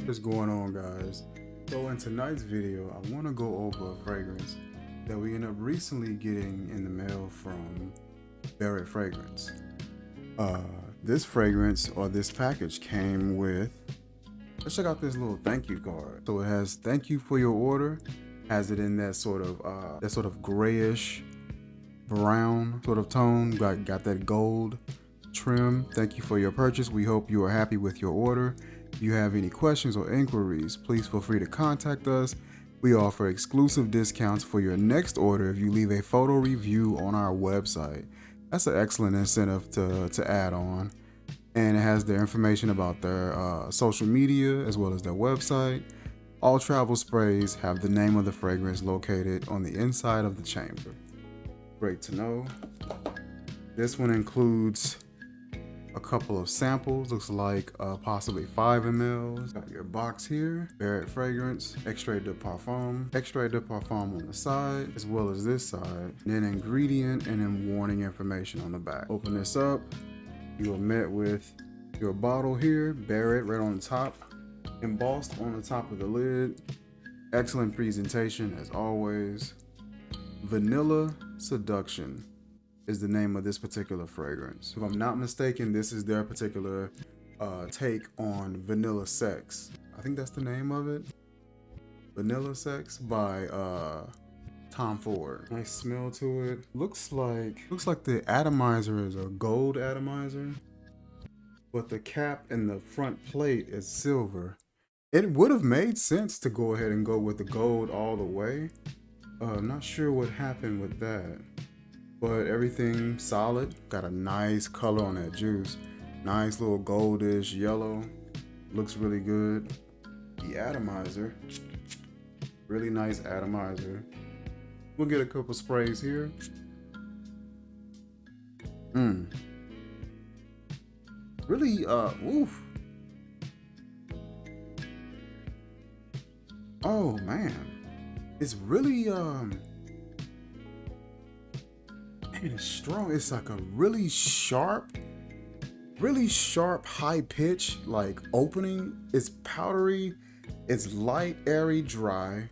What's going on, guys? So in tonight's video, I want to go over a fragrance that we ended up recently getting in the mail from Barrett Fragrance. This fragrance or this package came with, let's check out this little thank you card. So it has thank you for your order, has it in that sort of grayish brown sort of tone, got that gold trim. Thank you for your purchase. We hope you are happy with your order. If you have any questions or inquiries, please feel free to contact us. We offer exclusive discounts for your next order if you leave a photo review on our website. That's an excellent incentive to add on. And it has their information about their social media as well as their website. All travel sprays have the name of the fragrance located on the inside of the chamber. Great to know. This one includes a couple of samples, looks like possibly 5 ml. Got your box here, Barrett Fragrance, Extrait de Parfum on the side, as well as this side, and then ingredient and then warning information on the back. Open this up, you are met with your bottle here, Barrett right on the top, embossed on the top of the lid. Excellent presentation as always. Vanilla Seduction is the name of this particular fragrance. If I'm not mistaken, this is their particular take on Vanilla Sex. I think that's the name of it. Vanilla Sex by Tom Ford. Nice smell to it. Looks like the atomizer is a gold atomizer, but the cap and the front plate is silver. It would have made sense to go ahead and go with the gold all the way. Not sure what happened with that. But everything solid. Got a nice color on that juice. Nice little goldish yellow. Looks really good. The atomizer. Really nice atomizer. We'll get a couple sprays here. Really, oof. Oh man. It's really, it's strong. It's like a really sharp, high pitch, like opening. It's powdery, it's light, airy, dry.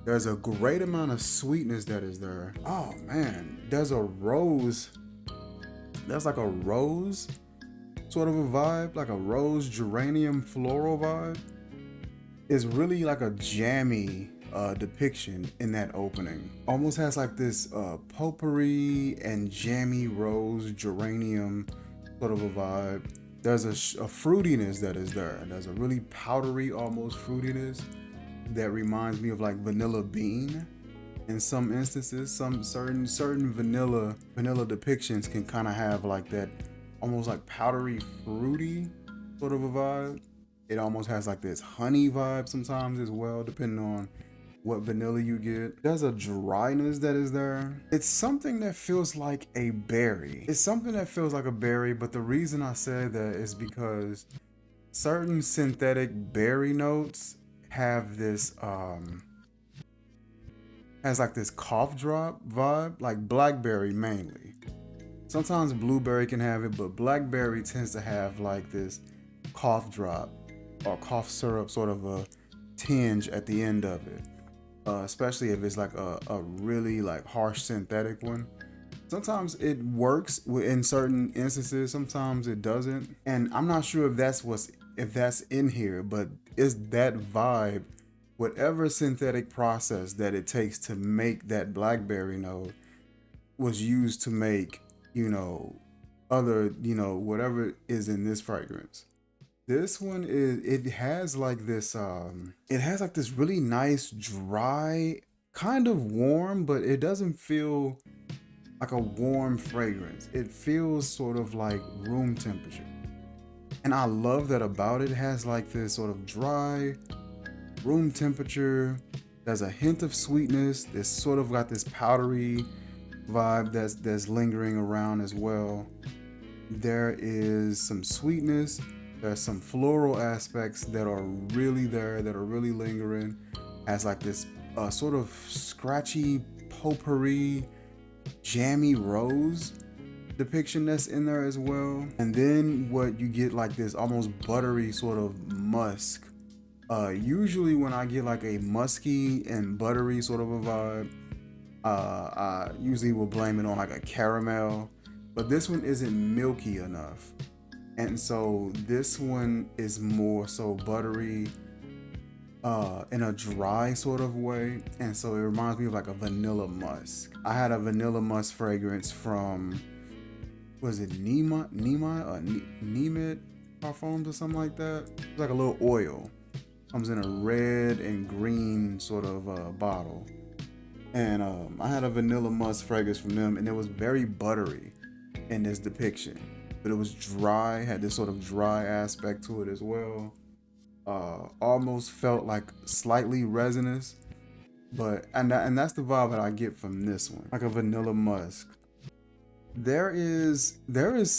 There's a great amount of sweetness that is there. Oh man, there's a rose. There's like a rose sort of a vibe, like a rose geranium floral vibe. It's really like a jammy depiction in that opening. Almost has like this potpourri and jammy rose geranium sort of a vibe. There's a fruitiness that is there. There's a really powdery almost fruitiness that reminds me of like vanilla bean. In some instances, some certain vanilla depictions can kind of have like that almost like powdery fruity sort of a vibe. It almost has like this honey vibe sometimes as well, depending on what vanilla you get. There's a dryness that is there. It's something that feels like a berry. It's something that feels like a berry, but the reason I said that is because certain synthetic berry notes have this, has like this cough drop vibe, like blackberry mainly. Sometimes blueberry can have it, but blackberry tends to have like this cough drop or cough syrup sort of a tinge at the end of it. Especially if it's like a really like harsh synthetic one. Sometimes it works in certain instances, sometimes it doesn't. And I'm not sure if that's in here, but it's that vibe, whatever synthetic process that it takes to make that blackberry note was used to make, other, whatever is in this fragrance. This one it has like this really nice dry, kind of warm, but it doesn't feel like a warm fragrance. It feels sort of like room temperature. And I love that about it. It has like this sort of dry room temperature. There's a hint of sweetness. There's sort of got this powdery vibe that's lingering around as well. There is some sweetness. There's some floral aspects that are really there, that are really lingering. Has like this sort of scratchy potpourri, jammy rose depiction that's in there as well. And then what you get like this almost buttery sort of musk Usually when I get like a musky and buttery sort of a vibe, I usually will blame it on like a caramel, but this one isn't milky enough. And so this one is more so buttery, in a dry sort of way. And so it reminds me of like a vanilla musk. I had a vanilla musk fragrance from, was it Nima or Nemit Parfums or something like that? It's like a little oil. Comes in a red and green sort of bottle. And I had a vanilla musk fragrance from them, and it was very buttery in this depiction, but it was dry, had this sort of dry aspect to it as well. Almost felt like slightly resinous, but and that's the vibe that I get from this one, like a vanilla musk. There is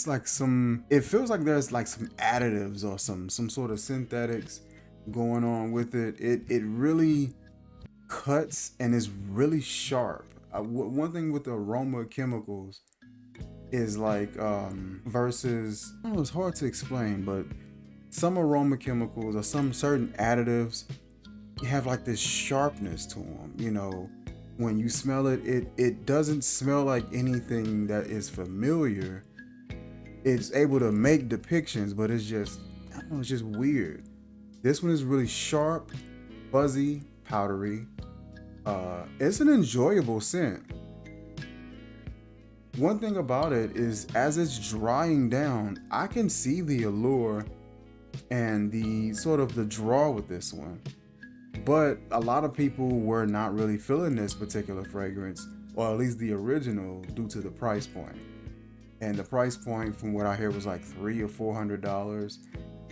like some, it feels like there's like some additives or some sort of synthetics going on with it. It really cuts and is really sharp. One thing with the aroma chemicals is like versus, I don't know, it's hard to explain, but some aroma chemicals or some certain additives, you have like this sharpness to them. You know, when you smell it, it doesn't smell like anything that is familiar. It's able to make depictions, but it's just, I don't know, it's just weird. This one is really sharp, fuzzy, powdery. It's an enjoyable scent. One thing about it is, as it's drying down, I can see the allure and the sort of the draw with this one. But a lot of people were not really feeling this particular fragrance, or at least the original, due to the price point. And the price point, from what I hear, was like $300 or $400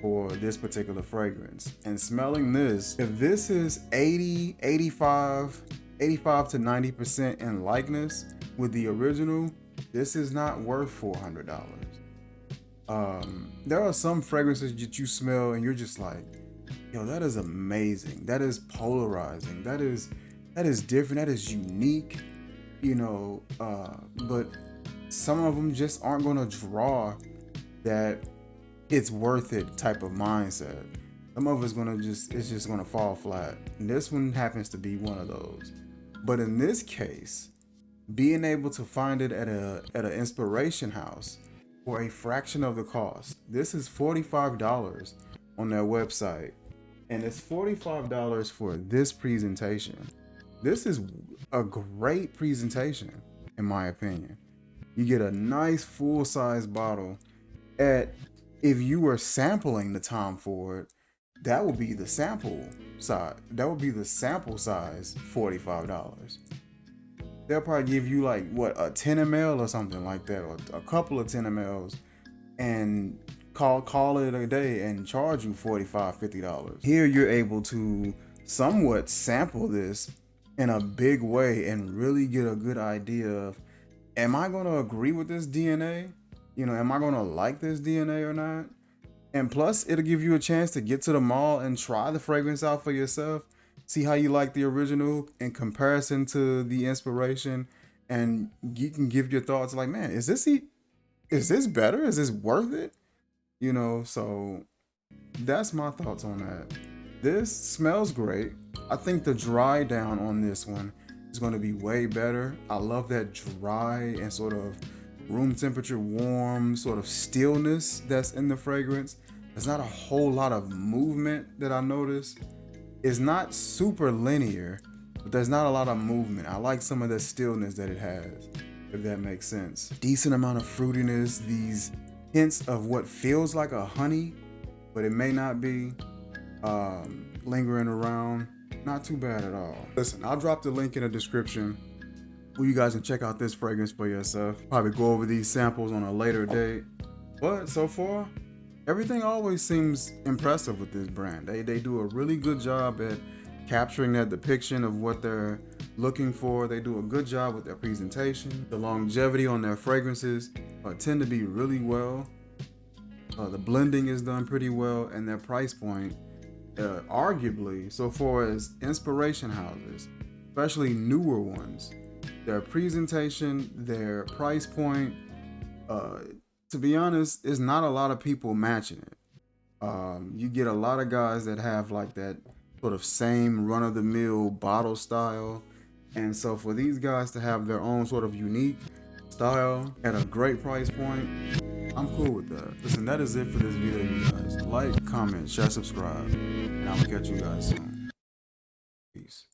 for this particular fragrance. And smelling this, if this is 85 to 90% in likeness with the original, this is not worth $400. There are some fragrances that you smell and you're just like, yo, that is amazing. That is polarizing. That is different. That is unique, you know, but some of them just aren't gonna draw that it's worth it type of mindset. Some of it's just gonna fall flat. And this one happens to be one of those. But in this case, being able to find it at an inspiration house for a fraction of the cost. This is $45 on their website, and it's $45 for this presentation. This is a great presentation, in my opinion. You get a nice full-size bottle at, if you were sampling the Tom Ford, that would be the sample size. That would be the sample size, $45. They'll probably give you like what, a 10 ml or something like that, or a couple of 10 mls, and call it a day and charge you $45, $50. Here you're able to somewhat sample this in a big way and really get a good idea of, am I gonna agree with this DNA? You know, am I gonna like this DNA or not? And plus, it'll give you a chance to get to the mall and try the fragrance out for yourself. See how you like the original in comparison to the inspiration, and you can give your thoughts like, man, is this better? Is this worth it? You know, so that's my thoughts on that. This smells great. I think the dry down on this one is going to be way better. I love that dry and sort of room temperature warm sort of stillness that's in the fragrance. There's not a whole lot of movement that I notice. It's not super linear, but there's not a lot of movement. I like some of the stillness that it has, if that makes sense. Decent amount of fruitiness, these hints of what feels like a honey, but it may not be, lingering around. Not too bad at all. Listen, I'll drop the link in the description where you guys can check out this fragrance for yourself. Probably go over these samples on a later date. But so far, everything always seems impressive with this brand. They do a really good job at capturing that depiction of what they're looking for. They do a good job with their presentation. The longevity on their fragrances tend to be really well. The blending is done pretty well, and their price point, arguably, so far as inspiration houses, especially newer ones, their presentation, their price point, to be honest, is not a lot of people matching it. You get a lot of guys that have like that sort of same run-of-the-mill bottle style, and so for these guys to have their own sort of unique style at a great price point, I'm cool with that. Listen, that is it for this video, you guys. Like, comment, share, subscribe, and I will catch you guys soon. Peace.